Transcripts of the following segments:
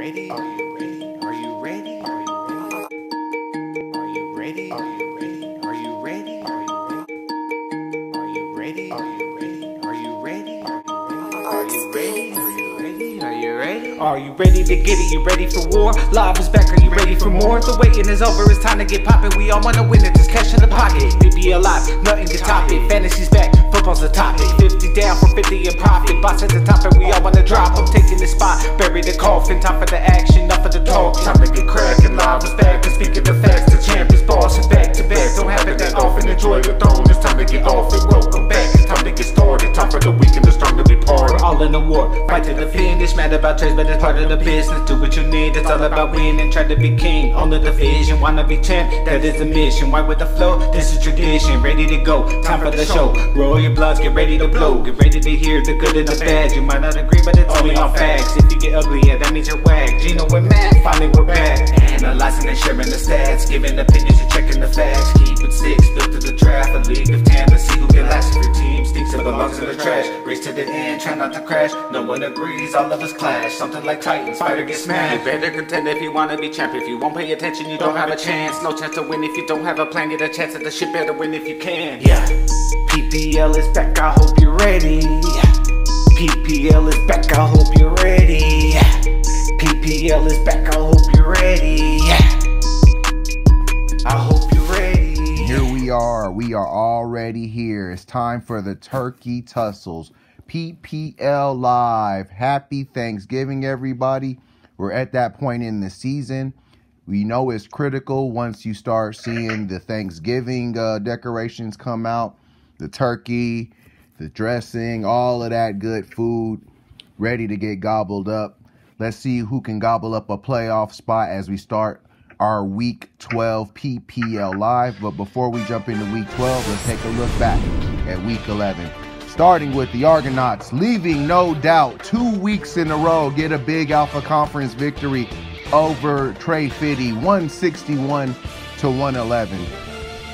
ready? Are you ready? Are you ready? Are you ready? Are you ready? Are you ready? Are you ready? Are you ready? Are you ready? Are you ready? Are you ready? Are you ready? Are you ready? Are you ready to get it? You ready for war? Live is back, are you ready for more? The waiting is over, it's time to get poppin'. We all wanna win it, just cash in the pocket. To be alive, nothing can top it. Fantasy's back, football's the topic. 50 down for 50 in profit. Boss at the top and we all wanna drop. I'm taking the spot, bury the coffin. Time for the action, enough of the talk. Time to get crackin', live is back. And speaking the facts, the champ is bossing back to back. Don't have it that often, enjoy the throne. It's time to get off and welcome back. It's time to get started, time for the weak and the strong to be part. We're all in the war, fight to the finish. Mad about trades, but it's part of the business. Do what you need, it's all about winning. Try to be king, on the division. Wanna be champ, that is the mission. Why with the flow? This is tradition. Ready to go, time for the show. Roll your bloods, get ready to blow. Get ready to hear the good and the bad. You might not agree, but it's only on facts. If you get ugly, yeah, that means you're whack. GENO and Matt, finally we're back. Analyzing and sharing the stats, giving opinions and checking the facts. Keep it six, built to the draft. A league of 10, let's see who can last. If your team stinks, it belongs in the trash. Race to the end, try not to crash. No one agrees, all of us clash. Something like Titans, fighter gets smashed. You better contend if you wanna be champ. If you won't pay attention, you don't have a chance. No chance to win if you don't have a plan. Get a chance at the shit, better win if you can. Yeah, PPL is back, I hope you're ready. PPL is back, I hope you're ready. PPL is back, I hope you're ready. I hope you're ready. Here we are already here. It's time for the Turkey Tussles. PPL Live. Happy Thanksgiving, everybody. We're at that point in the season. We know it's critical once you start seeing the Thanksgiving decorations come out. The turkey, the dressing, all of that good food ready to get gobbled up. Let's see who can gobble up a playoff spot as we start our Week 12 PPL Live. But before we jump into Week 12, let's take a look back at Week 11. Starting with the Argonauts, leaving no doubt 2 weeks in a row, get a big Alpha Conference victory over Trey Fitty, 161-111.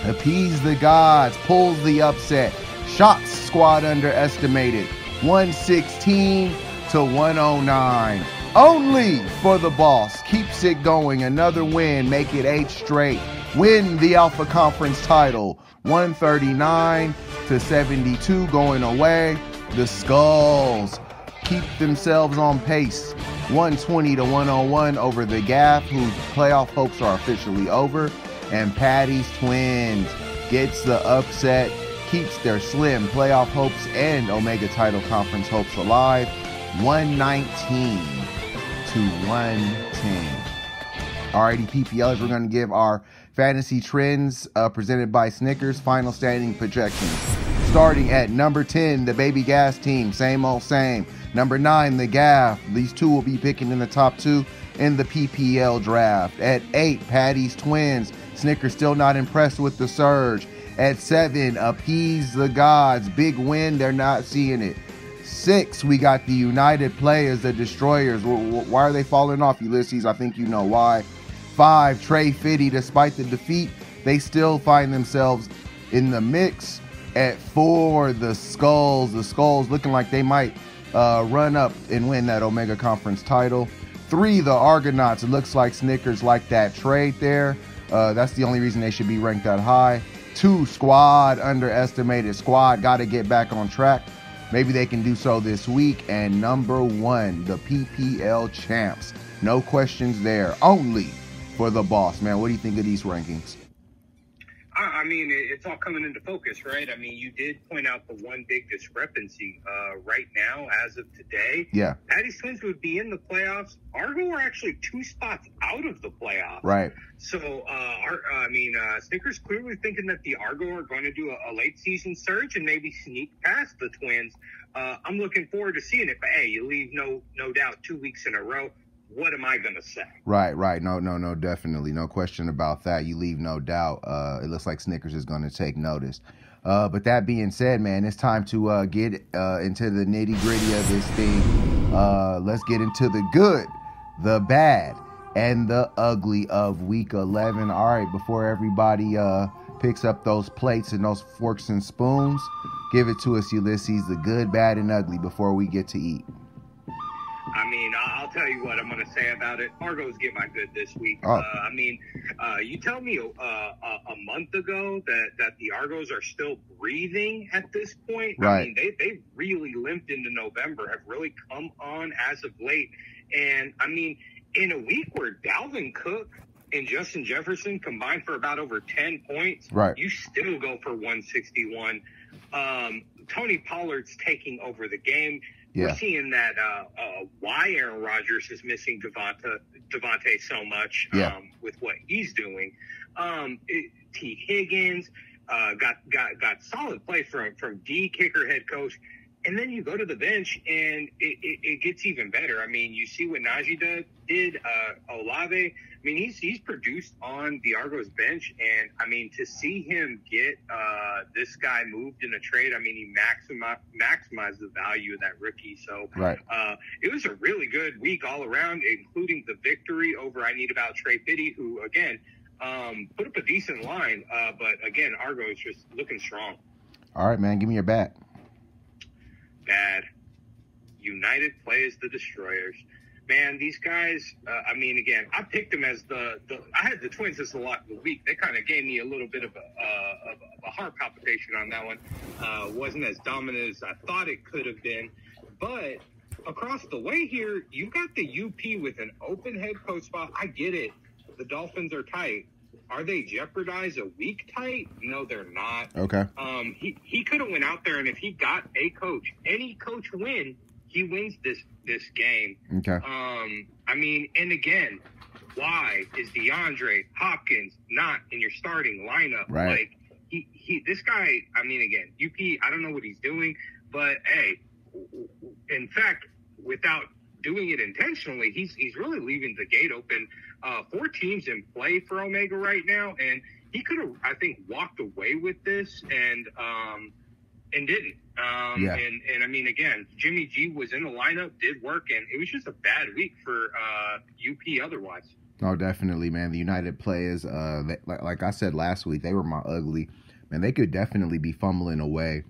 Appease the gods, pulls the upset. Shots squad underestimated, 116-109. Only for the boss, keeps it going. Another win, make it 8 straight. Win the Alpha Conference title, 139-72 going away. The Skulls keep themselves on pace, 120-101 over the Gaff, whose playoff hopes are officially over. And Patty's Twins gets the upset, keeps their slim playoff hopes and Omega title conference hopes alive, 119-110. Alrighty, PPLs, we're going to give our fantasy trends presented by Snickers final standing projections. Starting at number 10, the Baby Gas team, same old same. Number 9, the Gaff. These two will be picking in the top 2 in the PPL draft. At 8, Patty's Twins. Snickers still not impressed with the surge. At 7, Appease the Gods. Big win, they're not seeing it. 6, we got the United Players, the Destroyers. Why are they falling off, Ulysses? I think you know why. 5, Trey Fitty. Despite the defeat, they still find themselves in the mix. At 4, the Skulls. The Skulls looking like they might run up and win that Omega Conference title. 3, the Argonauts. It looks like Snickers like that trade there. That's the only reason they should be ranked that high. 2, Squad, underestimated. Squad got to get back on track. Maybe they can do so this week. And number 1, the PPL champs. No questions there. Only for the boss, man. What do you think of these rankings? I mean, it's all coming into focus, right? I mean, you did point out the one big discrepancy right now, as of today. Yeah. Patty's Twins would be in the playoffs. Argo are actually 2 spots out of the playoffs. Right. So, Snickers clearly thinking that the Argo are going to do a late season surge and maybe sneak past the Twins. I'm looking forward to seeing it. But, hey, you leave no doubt 2 weeks in a row. What am I going to say? Right. No, definitely. No question about that. You leave no doubt. It looks like Snickers is going to take notice. But that being said, man, it's time to get into the nitty-gritty of this thing. Let's get into the good, the bad, and the ugly of Week 11. All right, before everybody picks up those plates and those forks and spoons, give it to us, Ulysses, the good, bad, and ugly before we get to eat. I mean, I'll tell you what I'm going to say about it. Argos get my good this week. Oh. I mean, you tell me a month ago that the Argos are still breathing at this point. Right. I mean, they really limped into November, have really come on as of late. And, I mean, in a week where Dalvin Cook and Justin Jefferson combined for about over 10 points, right, you still go for 161. Tony Pollard's taking over the game. Yeah. We're seeing that why Aaron Rodgers is missing Devontae so much with what he's doing. T. Higgins got solid play from D kicker head coach. And then you go to the bench, and it gets even better. I mean, you see what Najee did. Olave, I mean, he's produced on the Argos bench, and I mean, to see him get this guy moved in a trade, I mean, he maximized the value of that rookie. So right. It was a really good week all around, including the victory over I Need About Trey Fitty, who again put up a decent line, but again, Argos just looking strong. All right, man, give me your bat. Bad. United plays the Destroyers. Man, these guys, I mean, again, I picked them as I had the Twins as the lock of the week. They kind of gave me a little bit of a heart palpitation on that one. Wasn't as dominant as I thought it could have been. But across the way here, you've got the UP with an open head coach spot. I get it. The Dolphins are tight. Are they jeopardized a week tight? No, they're not. Okay. He could have went out there, and if he got a coach, any coach win, he wins this game. Okay. I mean, and again, why is DeAndre Hopkins not in your starting lineup? Right. Like this guy, I mean, again, UP, I don't know what he's doing, but hey, in fact, without doing it intentionally, he's really leaving the gate open. 4 teams in play for Omega right now, and he could have, I think, walked away with this and didn't. And I mean, again, Jimmy G was in the lineup, did work, and it was just a bad week for UP otherwise. Oh, definitely, man. The United players, like I said last week, they were my ugly. Man, they could definitely be fumbling away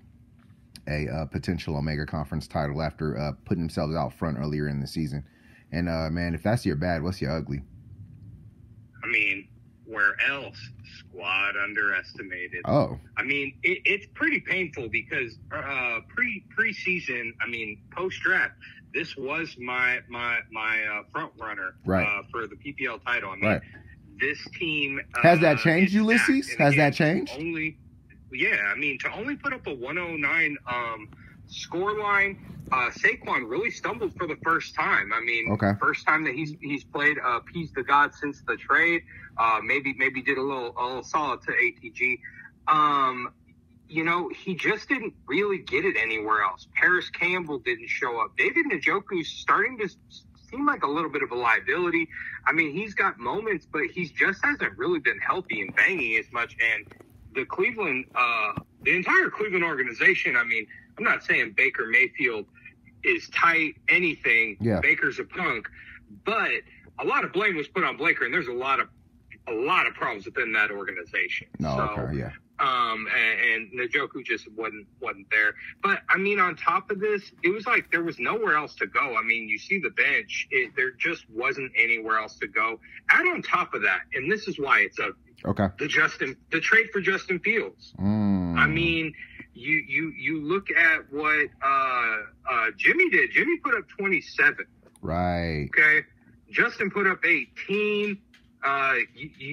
a potential Omega Conference title after putting themselves out front earlier in the season. And, man, if that's your bad, what's your ugly? I mean, where else? Squad underestimated. Oh. I mean, it's pretty painful because preseason, I mean, post-draft, this was my front runner for the PPL title. I mean, this team has that changed, Ulysses? Has that changed? I mean, to only put up a 109 score line, Saquon really stumbled for the first time. I mean, first time that he's played Peace the God since the trade. Maybe did a little solid to ATG. You know, he just didn't really get it anywhere else. Paris Campbell didn't show up. David Njoku's starting to seem like a little bit of a liability. I mean, he's got moments, but he just hasn't really been healthy and banging as much. And the entire Cleveland organization, I mean, I'm not saying Baker Mayfield is tight, anything. Yeah. Baker's a punk. But a lot of blame was put on Baker, and there's a lot of problems within that organization. And Njoku just wasn't there. But, I mean, on top of this, it was like there was nowhere else to go. I mean, you see the bench. There just wasn't anywhere else to go. Add on top of that, and this is why it's the trade for Justin Fields. I mean, you look at what Jimmy did. Jimmy put up 27. Right. Okay. Justin put up 18.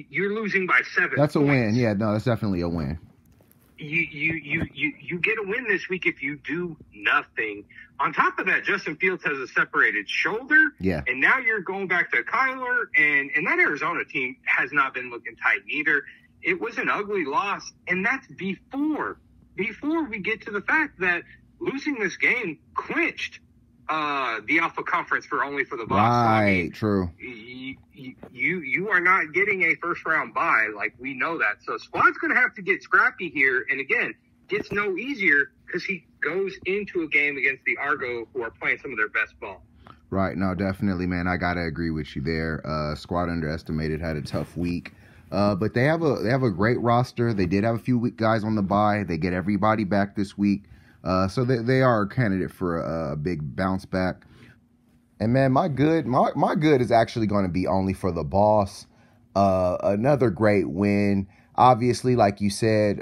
You're losing by 7. That's a win. Yeah, no, that's definitely a win. You get a win this week if you do nothing. On top of that, Justin Fields has a separated shoulder. Yeah. And now you're going back to Kyler, and that Arizona team has not been looking tight neither. It was an ugly loss, and that's before we get to the fact that losing this game clinched the Alpha Conference for the Bucs. Right, I mean, true. You are not getting a first round bye, like we know that. So Squad's going to have to get scrappy here, and again, gets no easier because he goes into a game against the Argo, who are playing some of their best ball. Right, no, definitely, man. I gotta agree with you there. Squad underestimated, had a tough week. But they have a great roster. They did have a few guys on the bye. They get everybody back this week. So they are a candidate for a big bounce back. And man, my good is actually going to be only for the boss. Another great win. Obviously, like you said,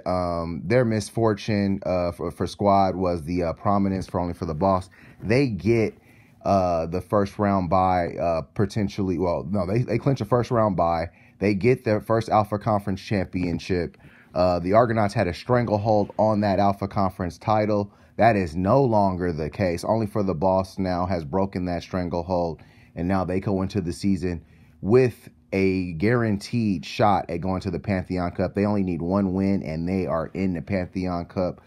their misfortune for squad was the prominence for only for the boss. They get the first round bye potentially. Well, no, they clinch a first round bye. They get their first Alpha Conference championship. The Argonauts had a stranglehold on that Alpha Conference title. That is no longer the case. Only for the boss now has broken that stranglehold, and now they go into the season with a guaranteed shot at going to the Pantheon Cup. They only need one win, and they are in the Pantheon Cup.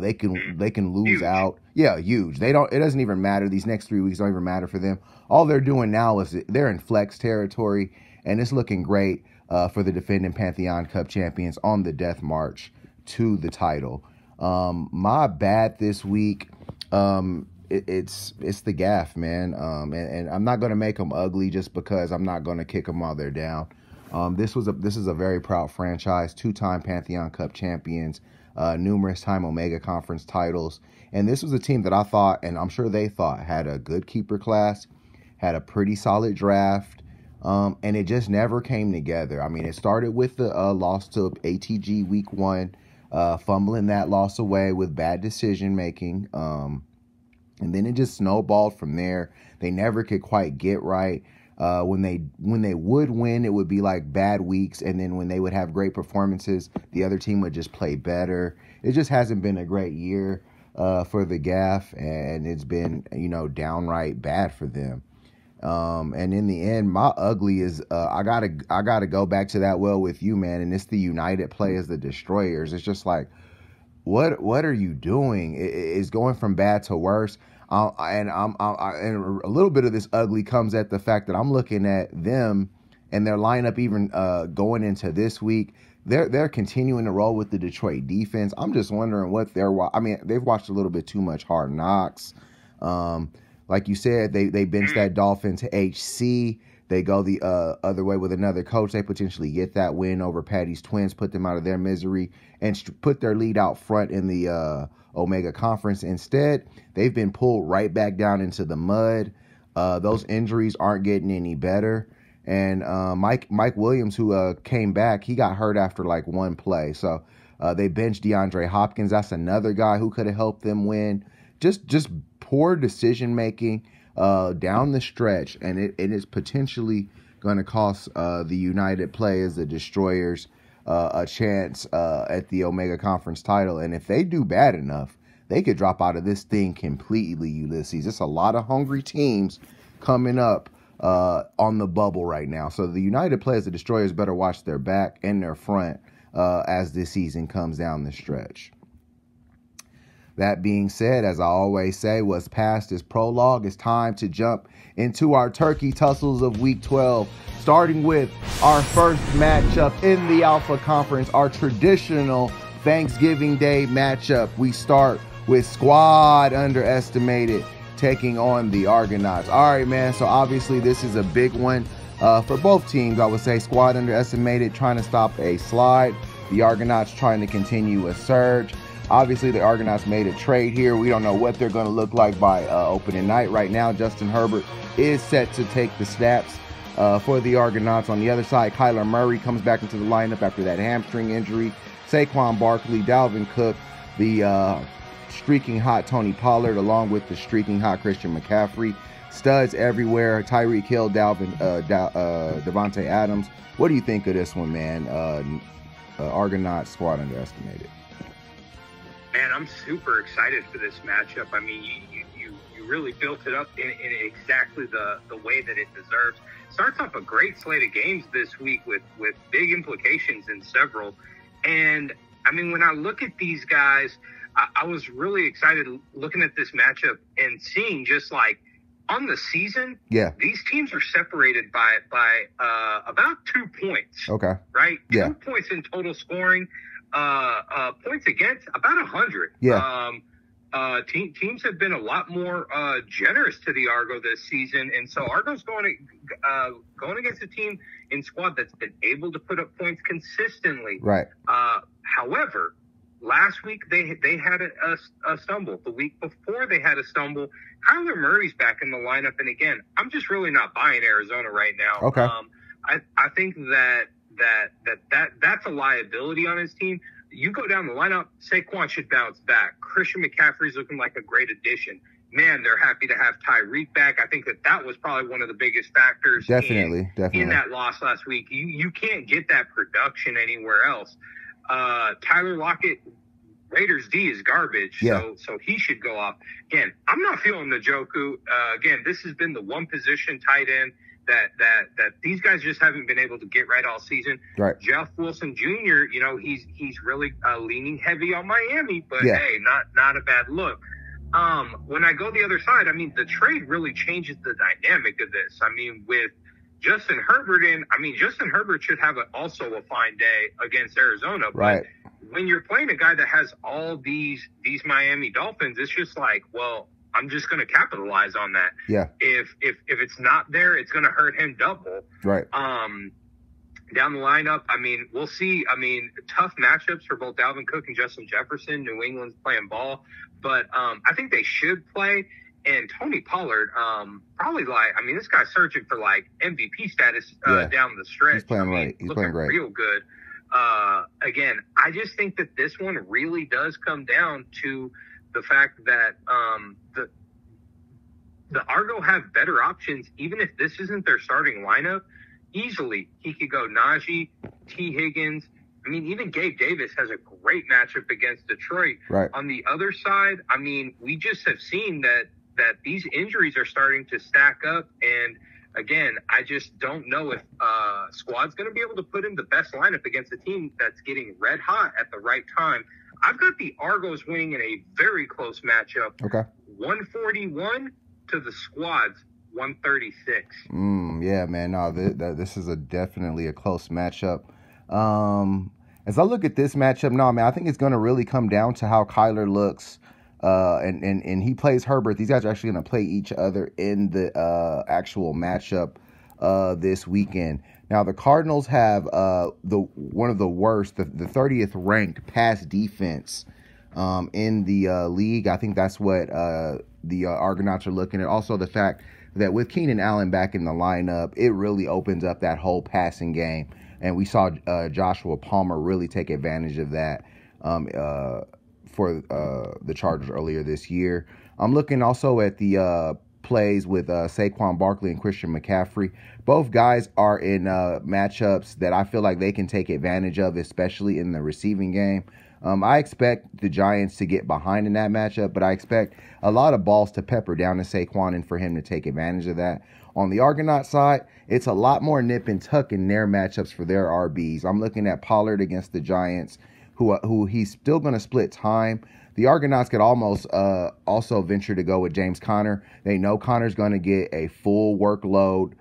They can lose huge. out. Yeah, huge. It doesn't even matter. These next 3 weeks don't even matter for them. All they're doing now is they're in flex territory, and it's looking great for the defending Pantheon Cup champions on the death march to the title. My bad this week. It's the gaff, man. And I'm not gonna make them ugly just because I'm not gonna kick them while they're down. This is a very proud franchise, 2-time Pantheon Cup champions, numerous time Omega Conference titles, and this was a team that I thought, and I'm sure they thought, had a good keeper class, had a pretty solid draft, and it just never came together. I mean, it started with the loss to ATG week 1. Fumbling that loss away with bad decision making. And then it just snowballed from there. They never could quite get right. When they would win, it would be like bad weeks. And then when they would have great performances, the other team would just play better. It just hasn't been a great year for the Gaff, and it's been, downright bad for them. And in the end, my ugly is I gotta go back to that well with you, man. And it's the United play as the Destroyers. It's just like, what are you doing? It's going from bad to worse. And a little bit of this ugly comes at the fact that I'm looking at them and their lineup even going into this week. They're continuing to roll with the Detroit defense. I'm just wondering what they've watched a little bit too much Hard Knocks. Like you said, they bench that Dolphin to HC. They go the other way with another coach. They potentially get that win over Patty's Twins, put them out of their misery, and put their lead out front in the Omega Conference. Instead, they've been pulled right back down into the mud. Those injuries aren't getting any better. And Mike Williams, who came back, he got hurt after like one play. So they benched DeAndre Hopkins. That's another guy who could have helped them win. Just poor decision making down the stretch, and it is potentially going to cost the United players, the Destroyers, a chance at the Omega Conference title. And if they do bad enough, they could drop out of this thing completely, Ulysses. It's a lot of hungry teams coming up on the bubble right now. So the United players, the Destroyers, better watch their back and their front as this season comes down the stretch. That being said, as I always say, what's past is prologue. It's time to jump into our turkey tussles of Week 12, starting with our first matchup in the Alpha Conference, our traditional Thanksgiving Day matchup. We start with Squad Underestimated taking on the Argonauts. All right, man, so obviously this is a big one for both teams. I would say Squad Underestimated trying to stop a slide. The Argonauts trying to continue a surge. Obviously, the Argonauts made a trade here. We don't know what they're going to look like by opening night. Right now, Justin Herbert is set to take the snaps for the Argonauts. On the other side, Kyler Murray comes back into the lineup after that hamstring injury. Saquon Barkley, Dalvin Cook, the streaking hot Tony Pollard, along with the streaking hot Christian McCaffrey. Studs everywhere. Tyreek Hill, Devontae Adams. What do you think of this one, man? Argonauts Squad Underestimated. Man, I'm super excited for this matchup. I mean, you really built it up in exactly the way that it deserves. Starts off a great slate of games this week with big implications in several. And, I mean, when I look at these guys, I was really excited looking at this matchup and seeing just like on the season, these teams are separated by about 2 points. Okay. Right? Yeah. 2 points in total scoring. Points against about 100. Yeah. Teams have been a lot more generous to the Argo this season, and so Argo's going against a team in Squad that's been able to put up points consistently. Right. However, last week they had a stumble. The week before they had a stumble. Kyler Murray's back in the lineup, and again, I'm just really not buying Arizona right now. Okay. I think that's a liability on his team. You go down the lineup, Saquon should bounce back. Christian McCaffrey's looking like a great addition. Man, they're happy to have Tyreek back. I think that was probably one of the biggest factors definitely in that loss last week. You can't get that production anywhere else. Tyler Lockett, Raiders D is garbage, so he should go off. Again, I'm not feeling Njoku. Again, this has been the one position tight end that these guys just haven't been able to get right all season. Right. Jeff Wilson Jr., he's really leaning heavy on Miami, but hey, not a bad look. When I go the other side, I mean, the trade really changes the dynamic of this. I mean, with Justin Herbert Justin Herbert should have also a fine day against Arizona. Right. But when you're playing a guy that has all these Miami Dolphins, it's just like, well, I'm just going to capitalize on that. Yeah. If it's not there, it's going to hurt him double. Right. Down the lineup, I mean, we'll see. I mean, tough matchups for both Dalvin Cook and Justin Jefferson. New England's playing ball, but I think they should play. And Tony Pollard, probably this guy's searching for MVP status down the stretch. He's playing right. He's playing great. Real good. Again, I just think that this one really does come down to the fact that the Argo have better options, even if this isn't their starting lineup. Easily, he could go Najee, T. Higgins. I mean, even Gabe Davis has a great matchup against Detroit. Right. On the other side, I mean, we just have seen that these injuries are starting to stack up. And again, I just don't know if squad's going to be able to put in the best lineup against a team that's getting red hot at the right time. I've got the Argos winning in a very close matchup. Okay. 141 to the squad's 136. Yeah, man. No, this is definitely a close matchup. As I look at this matchup, I think it's going to really come down to how Kyler looks. And he plays Herbert. These guys are actually going to play each other in the actual matchup this weekend. Now, the Cardinals have one of the worst, the 30th ranked pass defense in the league. I think that's what the Argonauts are looking at. Also, the fact that with Keenan Allen back in the lineup, it really opens up that whole passing game. And we saw Joshua Palmer really take advantage of that for the Chargers earlier this year. I'm looking also at the plays with Saquon Barkley and Christian McCaffrey. Both guys are in matchups that I feel like they can take advantage of, especially in the receiving game. I expect the Giants to get behind in that matchup, but I expect a lot of balls to pepper down to Saquon and for him to take advantage of that. On the Argonaut side, it's a lot more nip and tuck in their matchups for their RBs. I'm looking at Pollard against the Giants, who he's still going to split time. The Argonauts could almost also venture to go with James Conner. They know Conner's going to get a full workload,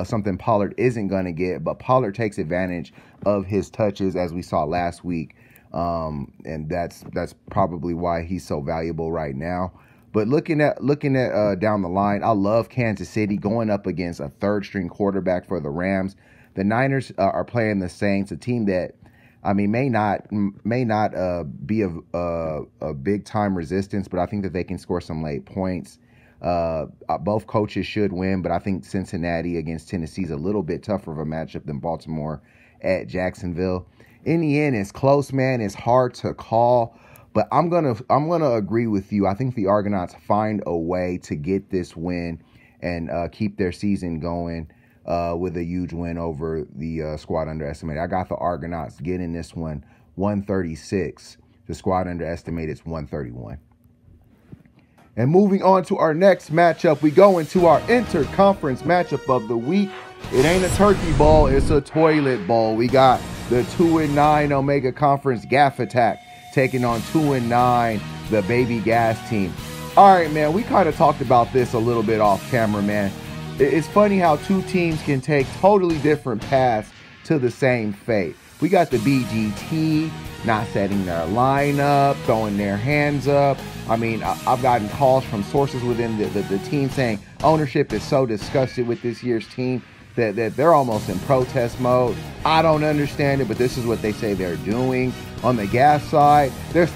something Pollard isn't going to get, but Pollard takes advantage of his touches as we saw last week. And that's probably why he's so valuable right now. But looking at down the line, I love Kansas City going up against a third-string quarterback for the Rams. The Niners are playing the Saints, a team that may not be a big-time resistance, but I think that they can score some late points. Both coaches should win, but I think Cincinnati against Tennessee is a little bit tougher of a matchup than Baltimore at Jacksonville. In the end, it's close, man. It's hard to call, but I'm gonna agree with you. I think the Argonauts find a way to get this win and keep their season going with a huge win over the squad underestimated. I got the Argonauts getting this one 136. The squad underestimated is 131. And moving on to our next matchup, we go into our interconference matchup of the week. It ain't a turkey bowl, it's a toilet bowl. We got the 2-9 Omega Conference Gaff Attack taking on 2-9 the Baby Gas team. All right, man, we kind of talked about this a little bit off camera, man. It's funny how two teams can take totally different paths to the same fate. We got the BGT not setting their lineup, throwing their hands up. I mean, I've gotten calls from sources within the team saying ownership is so disgusted with this year's team. that they're almost in protest mode. I don't understand it, but this is what they say they're doing. On the gas side, they're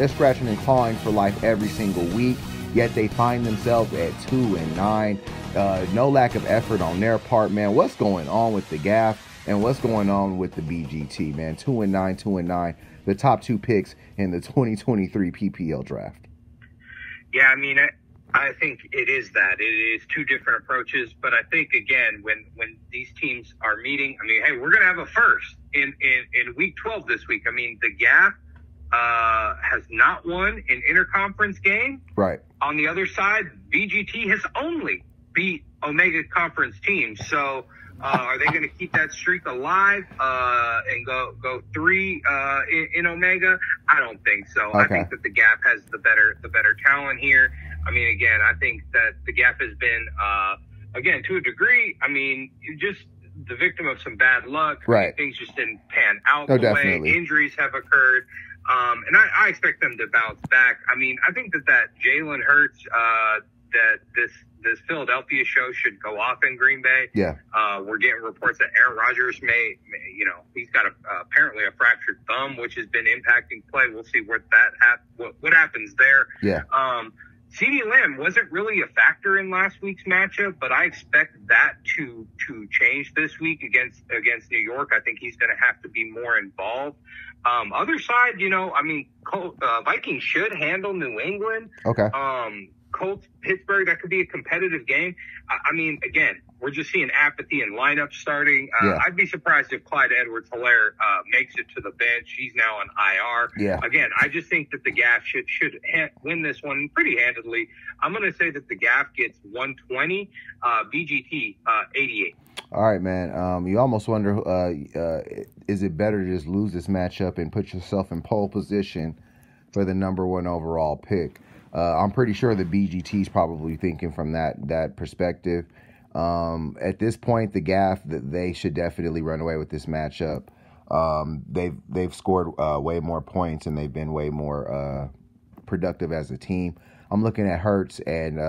scratching and clawing for life every single week, yet they find themselves at 2-9. No lack of effort on their part, man. What's going on with the GAF and what's going on with the BGT, man? 2-9, 2-9, the top 2 picks in the 2023 PPL draft. Yeah, I mean, I think it is that. It is 2 different approaches, but I think, again, when these teams are meeting, I mean, hey, we're going to have a first in Week 12 this week. I mean, the GAF has not won an interconference game. Right. On the other side, BGT has only beat Omega Conference teams. So are they going to keep that streak alive and go 3 in Omega? I don't think so. Okay. I think that the GAF has the better talent here. I mean, again, I think that the GAF has been, again, to a degree, I mean, just the victim of some bad luck. Right. I mean, things just didn't pan out the way. Injuries have occurred. And I expect them to bounce back. I mean, I think that Jalen Hurts, that this Philadelphia show should go off in Green Bay. Yeah. We're getting reports that Aaron Rodgers may he's got apparently a fractured thumb, which has been impacting play. We'll see what happens there. Yeah. CeeDee Lamb wasn't really a factor in last week's matchup, but I expect that to change this week against New York. I think he's going to have to be more involved. Other side, I mean, Vikings should handle New England. Okay. Colts, Pittsburgh, that could be a competitive game. I mean, again, we're just seeing apathy in lineup starting. I'd be surprised if Clyde Edwards-Helaire makes it to the bench. He's now on IR. Yeah. Again, I just think that the GAF should win this one pretty handedly. I'm going to say that the GAF gets 120, BGT 88. All right, man. You almost wonder, is it better to just lose this matchup and put yourself in pole position for the #1 overall pick? I'm pretty sure the BGT is probably thinking from that perspective. At this point, the GAF, they should definitely run away with this matchup. They've scored way more points and they've been way more productive as a team. I'm looking at Hurts and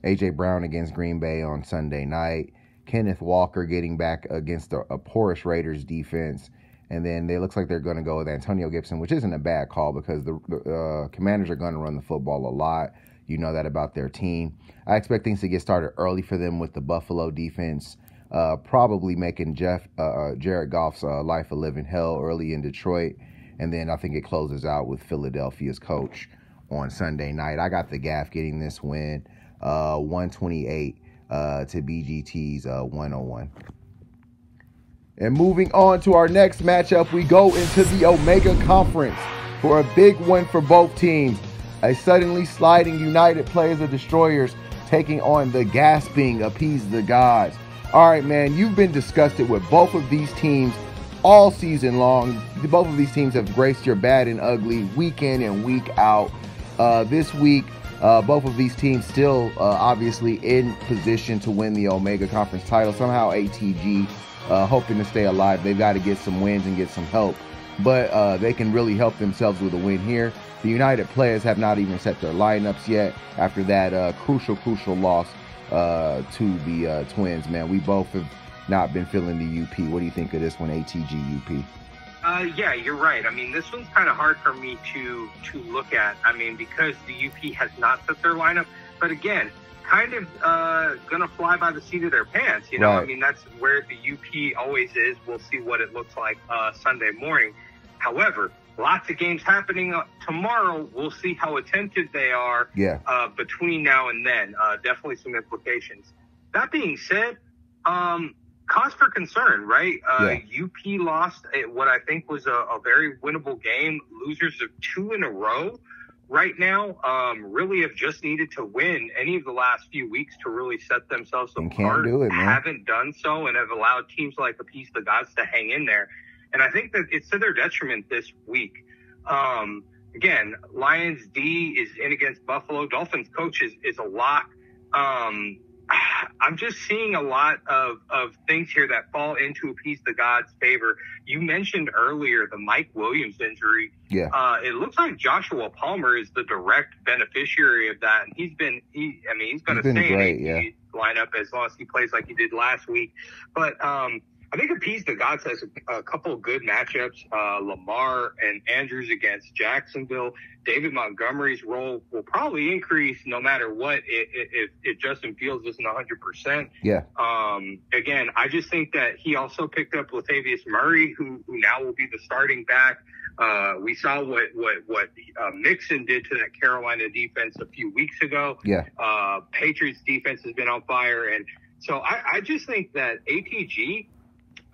A.J. Brown against Green Bay on Sunday night. Kenneth Walker getting back against a porous Raiders defense. And then it looks like they're going to go with Antonio Gibson, which isn't a bad call because the Commanders are going to run the football a lot. You know that about their team. I expect things to get started early for them with the Buffalo defense, probably making Jared Goff's life a living hell early in Detroit. And then I think it closes out with Philadelphia's coach on Sunday night. I got the GAF getting this win, 128 to BGT's 101. And moving on to our next matchup, we go into the Omega Conference for a big one for both teams. A suddenly sliding United Players of Destroyers taking on the gasping Appease the Gods. All right, man, you've been disgusted with both of these teams all season long. Both of these teams have graced your bad and ugly week in and week out. This week, both of these teams still obviously in position to win the Omega Conference title. Somehow ATG hoping to stay alive. They've got to get some wins and get some help. But they can really help themselves with a win here. The United Players have not even set their lineups yet after that crucial loss to the Twins, man. We both have not been feeling the UP. What do you think of this one, ATG UP? Yeah, you're right. I mean, this one's kind of hard for me to look at. I mean, because the UP has not set their lineup. But again, kind of going to fly by the seat of their pants. You know, right. I mean, that's where the UP always is. We'll see what it looks like Sunday morning. However, lots of games happening tomorrow. We'll see how attentive they are between now and then. Definitely some implications. That being said, cause for concern, right? UP lost what I think was a very winnable game. Losers of 2 in a row right now really have just needed to win any of the last few weeks to really set themselves apart. Can't do it, man. Haven't done so and have allowed teams like Appease the Gods to hang in there. And I think that it's to their detriment this week. Again, Lions D is in against Buffalo. Dolphins coach is a lock. I'm just seeing a lot of things here that fall into Appease the Gods' favor. You mentioned earlier the Mike Williams injury. Yeah. It looks like Joshua Palmer is the direct beneficiary of that. And he's been a stay great, lineup as long as he plays like he did last week. But I think Appease the Gods has a couple of good matchups. Lamar and Andrews against Jacksonville. David Montgomery's role will probably increase no matter what if Justin Fields isn't 100%. Yeah. Again, I just think that he also picked up Latavius Murray, who now will be the starting back. We saw what Mixon did to that Carolina defense a few weeks ago. Yeah. Patriots defense has been on fire. And so I just think that ATG,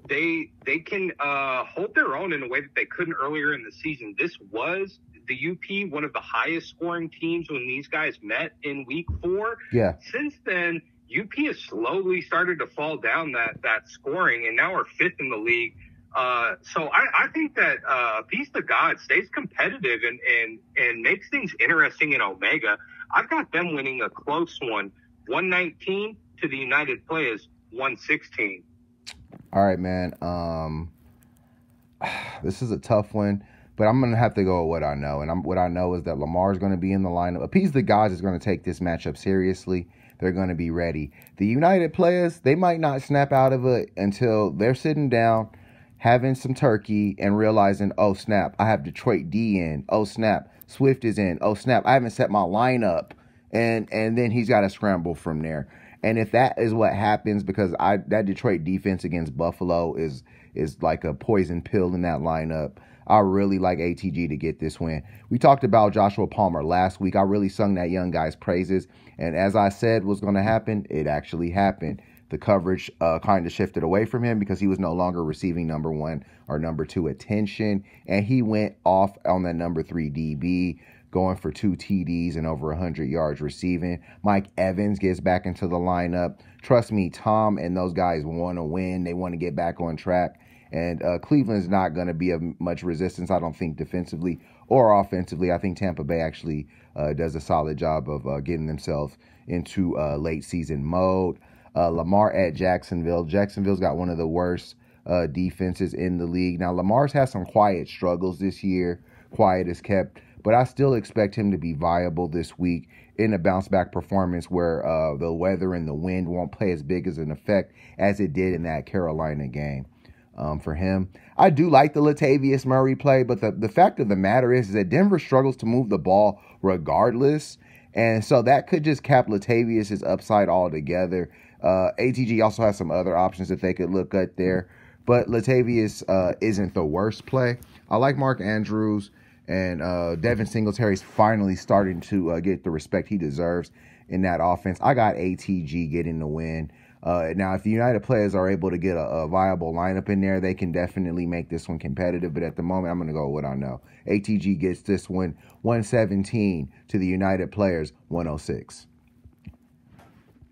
they can hold their own in a way that they couldn't earlier in the season. This was the UP, one of the highest scoring teams when these guys met in week 4. Yeah. Since then, UP has slowly started to fall down that scoring, and now we're 5th in the league. So I think that Appease the God stays competitive and makes things interesting in Omega. I've got them winning a close one, 119 to the United Players, 116. All right, man. This is a tough one, but I'm going to have to go with what I know. And what I know is that Lamar is going to be in the lineup. Appease the Gods is going to take this matchup seriously. They're going to be ready. The United Players, they might not snap out of it until they're sitting down, having some turkey, and realizing, oh, snap, I have Detroit D in. Oh, snap, Swift is in. Oh, snap, I haven't set my lineup. And then he's got to scramble from there. And if that is what happens, because that Detroit defense against Buffalo is like a poison pill in that lineup, I really like ATG to get this win. We talked about Joshua Palmer last week. I really sung that young guy's praises. And as I said was going to happen, it actually happened. The coverage kind of shifted away from him because he was no longer receiving number 1 or number 2 attention. And he went off on that number 3 DB, going for 2 TDs and over 100 yards receiving. Mike Evans gets back into the lineup. Trust me, Tom and those guys want to win. They want to get back on track. And Cleveland's not going to be of much resistance, I don't think, defensively or offensively. I think Tampa Bay actually does a solid job of getting themselves into late season mode. Lamar at Jacksonville. Jacksonville's got one of the worst defenses in the league. Now, Lamar's had some quiet struggles this year. Quiet is kept. But I still expect him to be viable this week in a bounce-back performance where the weather and the wind won't play as big as an effect as it did in that Carolina game for him. I do like the Latavius Murray play, but the fact of the matter is that Denver struggles to move the ball regardless, and so that could just cap Latavius' upside altogether. ATG also has some other options that they could look at there, but Latavius isn't the worst play. I like Mark Andrews. And Devin Singletary's finally starting to get the respect he deserves in that offense. I got ATG getting the win. Now, if the United Players are able to get a viable lineup in there, they can definitely make this one competitive. But at the moment, I'm going to go with what I know. ATG gets this one 117 to the United Players 106.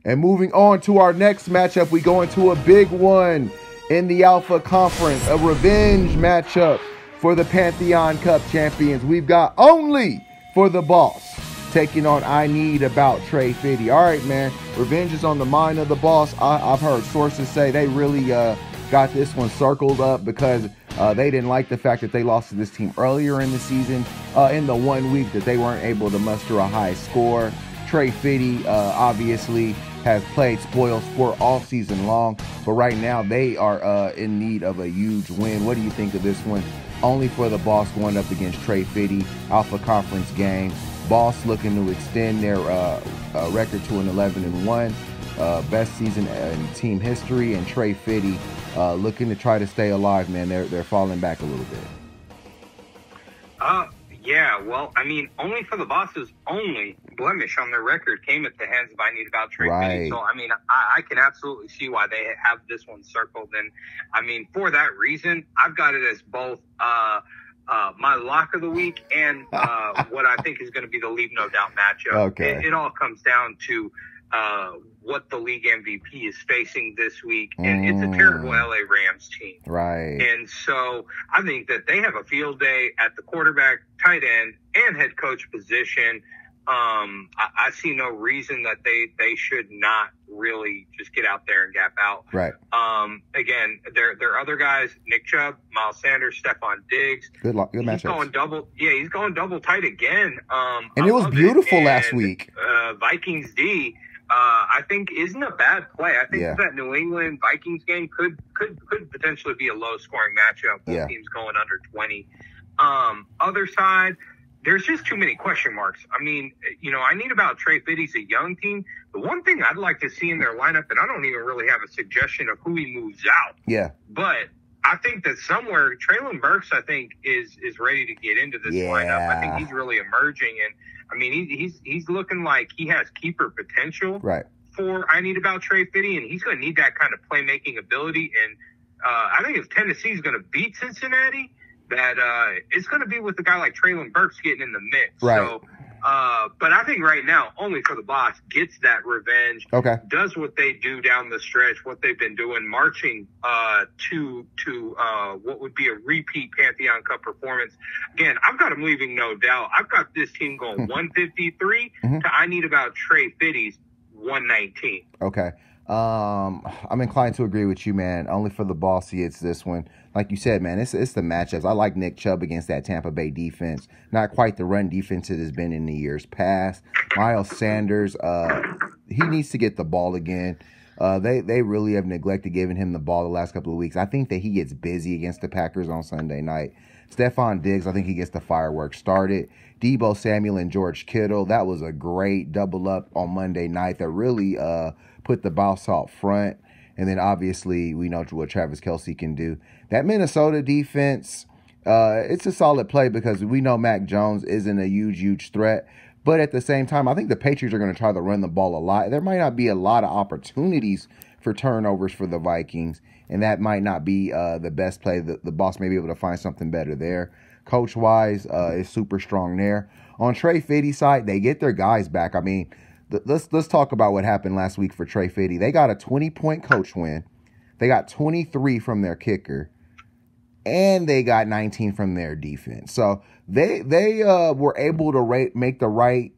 And moving on to our next matchup, we go into a big one in the Alpha Conference, a revenge matchup. For the Pantheon Cup champions, we've got Only for the Boss taking on I Need About Trey Fitty. All right, man. Revenge is on the mind of the boss. I've heard sources say they really got this one circled up because they didn't like the fact that they lost to this team earlier in the season in the 1 week that they weren't able to muster a high score. Trey Fitty obviously has played spoil sport all season long, but right now they are in need of a huge win. What do you think of this one? Only for the Boss going up against Trey Fitty, Alpha Conference game. Boss looking to extend their record to an 11-1, best season in team history, and Trey Fitty looking to try to stay alive. Man, they're falling back a little bit. Yeah, well, I mean, Only for the Boss's only blemish on their record came at the hands of I Need About Trey Fitty. So, I mean, I can absolutely see why they have this one circled. And, I mean, for that reason, I've got it as both my lock of the week and what I think is going to be the Leave No Doubt matchup. Okay. It all comes down to what the league MVP is facing this week, and it's a terrible LA Rams team. Right. And so I think that they have a field day at the quarterback, tight end, and head coach position. I see no reason that they should not really just get out there and gap out. Right. Again, there are other guys, Nick Chubb, Miles Sanders, Stephon Diggs. Good matchup. He's going double tight again. And it was beautiful last week. Vikings D. I think isn't a bad play. I think that New England Vikings game could potentially be a low scoring matchup. Both teams going under 20. Other side, there's just too many question marks. I mean, I need about Trey Fitty's a young team. The one thing I'd like to see in their lineup, and I don't even really have a suggestion of who he moves out. Yeah. But I think that somewhere Traylon Burks, I think, is ready to get into this lineup. I think he's really emerging, and I mean he's looking like he has keeper potential. Right. For I need about Trey Fitty, and he's going to need that kind of playmaking ability. And I think if Tennessee's going to beat Cincinnati, that it's going to be with a guy like Traylon Burks getting in the mix. Right. So, but I think right now, only for the boss gets that revenge. Okay. Does what they do down the stretch, what they've been doing, marching to what would be a repeat Pantheon Cup performance. Again, I've got them leaving no doubt. I've got this team going 153 to I need about Trey Fitty's 119. Okay. I'm inclined to agree with you, man. Only for the bossy, it's this one. Like you said, man, it's the matchups. I like Nick Chubb against that Tampa Bay defense. Not quite the run defense it has been in the years past. Miles Sanders, he needs to get the ball again. They really have neglected giving him the ball the last couple of weeks. I think that he gets busy against the Packers on Sunday night. Stephon Diggs, I think he gets the fireworks started. Deebo Samuel and George Kittle, that was a great double up on Monday night that really put the boss out front. And then obviously we know what Travis Kelce can do. That Minnesota defense, it's a solid play because we know Mac Jones isn't a huge threat. But at the same time, I think the Patriots are going to try to run the ball a lot. There might not be a lot of opportunities for turnovers for the Vikings, and that might not be the best play. The boss may be able to find something better there. Coach-wise, is super strong there. On Trey Fitty's side, they get their guys back. I mean, let's talk about what happened last week for Trey Fitty. They got a 20-point coach win. They got 23 from their kicker, and they got 19 from their defense. So they were able to make the right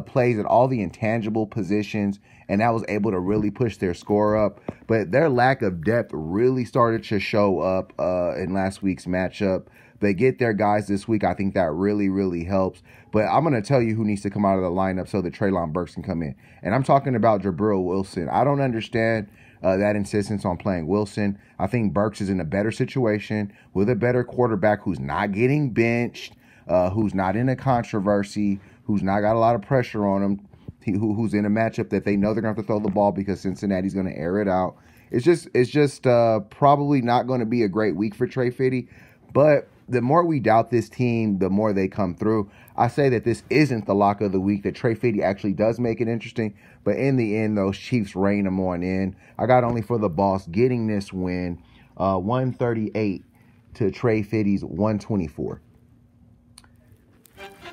plays at all the intangible positions, and that was able to really push their score up. But their lack of depth really started to show up in last week's matchup. They get their guys this week. I think that really helps. But I'm going to tell you who needs to come out of the lineup so that Traylon Burks can come in. And I'm talking about Jabril Wilson. I don't understand that insistence on playing Wilson. I think Burks is in a better situation with a better quarterback who's not getting benched, who's not in a controversy, who's not got a lot of pressure on him, who's in a matchup that they know they're going to have to throw the ball because Cincinnati's going to air it out. It's just probably not going to be a great week for Trey Fitty. But the more we doubt this team, the more they come through. I say that this isn't the lock of the week, that Trey Fitty actually does make it interesting. But in the end, those Chiefs rein them on in. I got only for the boss getting this win, 138 to Trey Fitty's 124.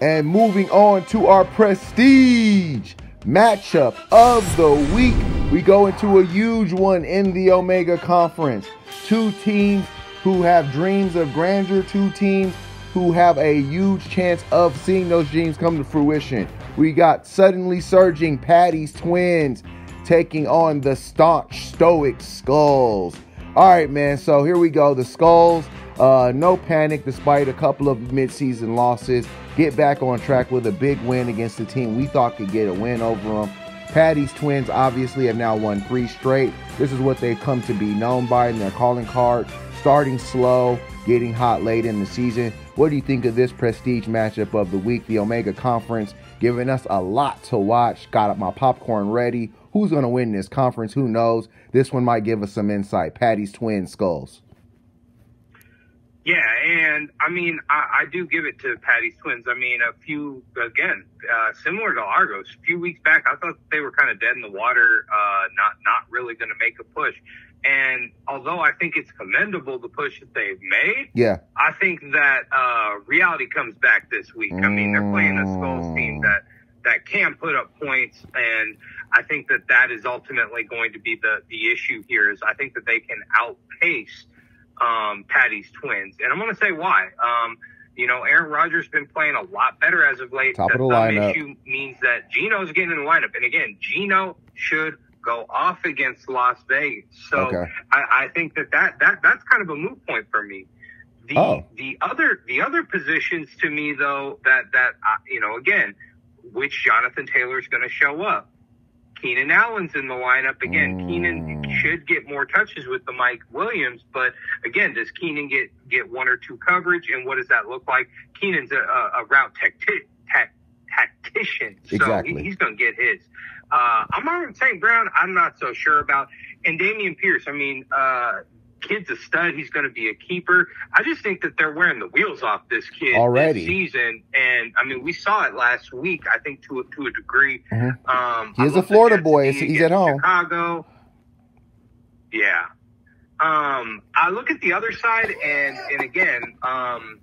And moving on to our prestige matchup of the week, we go into a huge one in the Omega Conference. Two teams who have dreams of grandeur, two teams who have a huge chance of seeing those dreams come to fruition. We got suddenly surging Patty's Twins taking on the staunch stoic Skulls. All right, man, so here we go. The Skulls, no panic despite a couple of midseason losses. Get back on track with a big win against the team we thought could get a win over them. Patty's Twins obviously have now won 3 straight. This is what they've come to be known by in their calling card. Starting slow, getting hot late in the season. What do you think of this prestige matchup of the week? The Omega Conference giving us a lot to watch. Got my popcorn ready. Who's going to win this conference? Who knows? This one might give us some insight. Patty's Twins, Skulls. Yeah, and I mean, I do give it to Patty's Twins. I mean, similar to Argos, a few weeks back, I thought they were kind of dead in the water, not really going to make a push. And although I think it's commendable the push that they've made, I think that reality comes back this week. I mean, they're playing a Skulls team that can put up points, and I think that is ultimately going to be the issue here. Is I think that they can outpace Patty's Twins, and I'm going to say why. Aaron Rodgers been playing a lot better as of late. Top of the lineup. Issue means that GENO's getting in the lineup, and again, GENO should go off against Las Vegas. So I think that's kind of a moot point for me. The other positions to me though that again, which Jonathan Taylor's going to show up. Keenan Allen's in the lineup. Again, Keenan should get more touches with the Mike Williams, but again, does Keenan get one or two coverage, and what does that look like? Keenan's a route tactician, so exactly. He's going to get his. Amon St. Brown, I'm not so sure about. And Dameon Pierce, I mean, kid's a stud. He's going to be a keeper. I just think that they're wearing the wheels off this kid already this season. And, I mean, we saw it last week, I think, to a degree. He's a Florida boy. He's at home. Chicago. Yeah. I look at the other side, and again,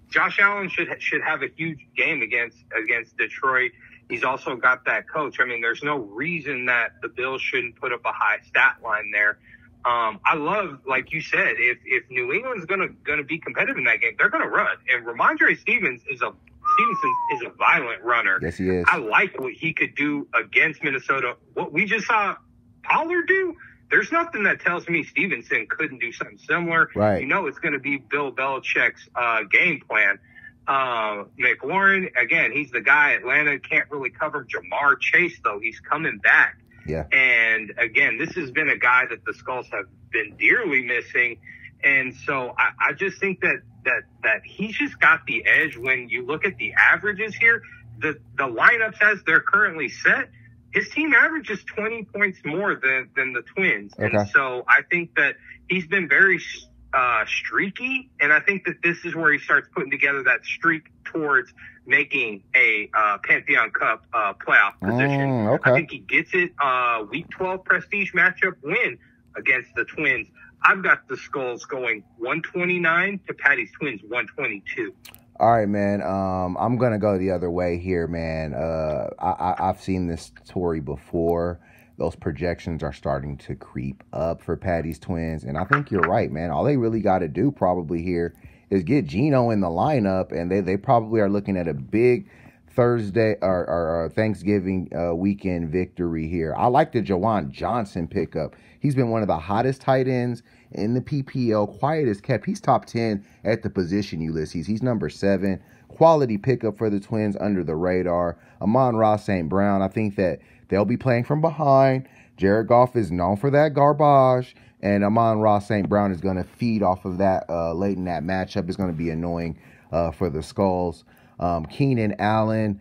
Josh Allen should have a huge game against Detroit. He's also got that coach. I mean, there's no reason that the Bills shouldn't put up a high stat line there. I love, like you said, if New England's gonna be competitive in that game, they're gonna run. And Ramondre Stevenson is a violent runner. Yes, he is. I like what he could do against Minnesota. What we just saw Pollard do, there's nothing that tells me Stevenson couldn't do something similar. Right. You know it's going to be Bill Belichick's game plan. McLaurin, again, he's the guy. Atlanta can't really cover. Jamar Chase, though, he's coming back. Yeah. And, again, this has been a guy that the Skulls have been dearly missing. And so I just think that he's just got the edge. When you look at the averages here, the lineups as they're currently set, his team averages 20 points more than the Twins. Okay. And so I think that he's been very streaky, and I think that this is where he starts putting together that streak towards making a Pantheon Cup playoff position. Okay. I think he gets it. Week 12 prestige matchup win against the Twins. I've got the Skulls going 129 to Patty's Twins 122. All right, man. I'm going to go the other way here, man. I've seen this story before. Those projections are starting to creep up for Patty's Twins. And I think you're right, man. All they really got to do probably here is get GENO in the lineup. And they probably are looking at a big Thursday or Thanksgiving weekend victory here. I like the Jawan Johnson pickup. He's been one of the hottest tight ends in the PPL, quiet as kept. He's top 10 at the position, Ulysses. He's number 7. Quality pickup for the Twins under the radar. Amon-Ra St. Brown, I think that they'll be playing from behind. Jared Goff is known for that garbage. And Amon-Ra St. Brown is going to feed off of that late in that matchup. It's going to be annoying for the Skulls. Keenan Allen,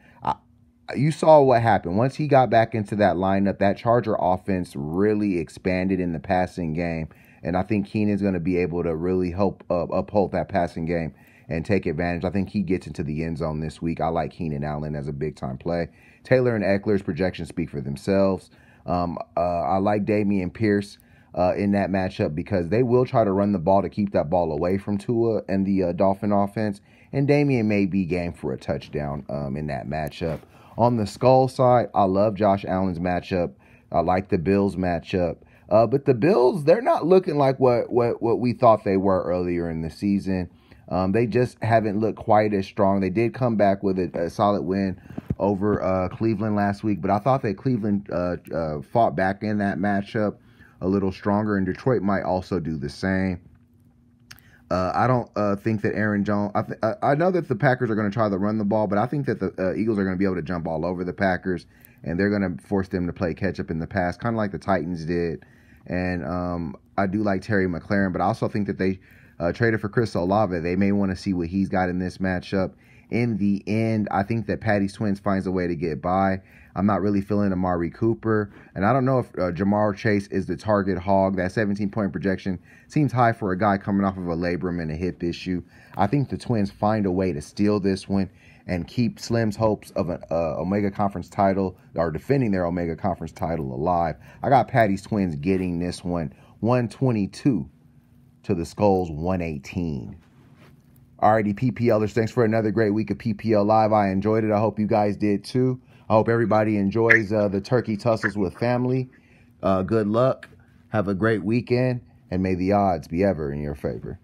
you saw what happened. Once he got back into that lineup, that Charger offense really expanded in the passing game. And I think Keenan's going to be able to really help uphold that passing game and take advantage. I think he gets into the end zone this week. I like Keenan Allen as a big-time play. Taylor and Eckler's projections speak for themselves. I like Dameon Pierce in that matchup because they will try to run the ball to keep that ball away from Tua and the Dolphin offense. And Dameon may be game for a touchdown in that matchup. On the Skull side, I love Josh Allen's matchup. I like the Bills matchup. But the Bills, they're not looking like what we thought they were earlier in the season. They just haven't looked quite as strong. They did come back with a solid win over Cleveland last week, but I thought that Cleveland fought back in that matchup a little stronger, and Detroit might also do the same. I don't think that Aaron Jones. I know that the Packers are going to try to run the ball, but I think that the Eagles are going to be able to jump all over the Packers, and they're going to force them to play catch up in the pass, kind of like the Titans did. And I do like Terry McLaurin, but I also think that they traded for Chris Olave. They may want to see what he's got in this matchup. In the end, I think that Patty's Twins finds a way to get by. I'm not really feeling Amari Cooper. And I don't know if Jamar Chase is the target hog. That 17-point projection seems high for a guy coming off of a labrum and a hip issue. I think the Twins find a way to steal this one and keep Slim's hopes of an Omega Conference title or defending their Omega Conference title alive. I got Patty's Twins getting this one 122 to the Skulls 118. Alrighty, PPLers, thanks for another great week of PPL Live. I enjoyed it. I hope you guys did too. I hope everybody enjoys the turkey tussles with family. Good luck. Have a great weekend, and may the odds be ever in your favor.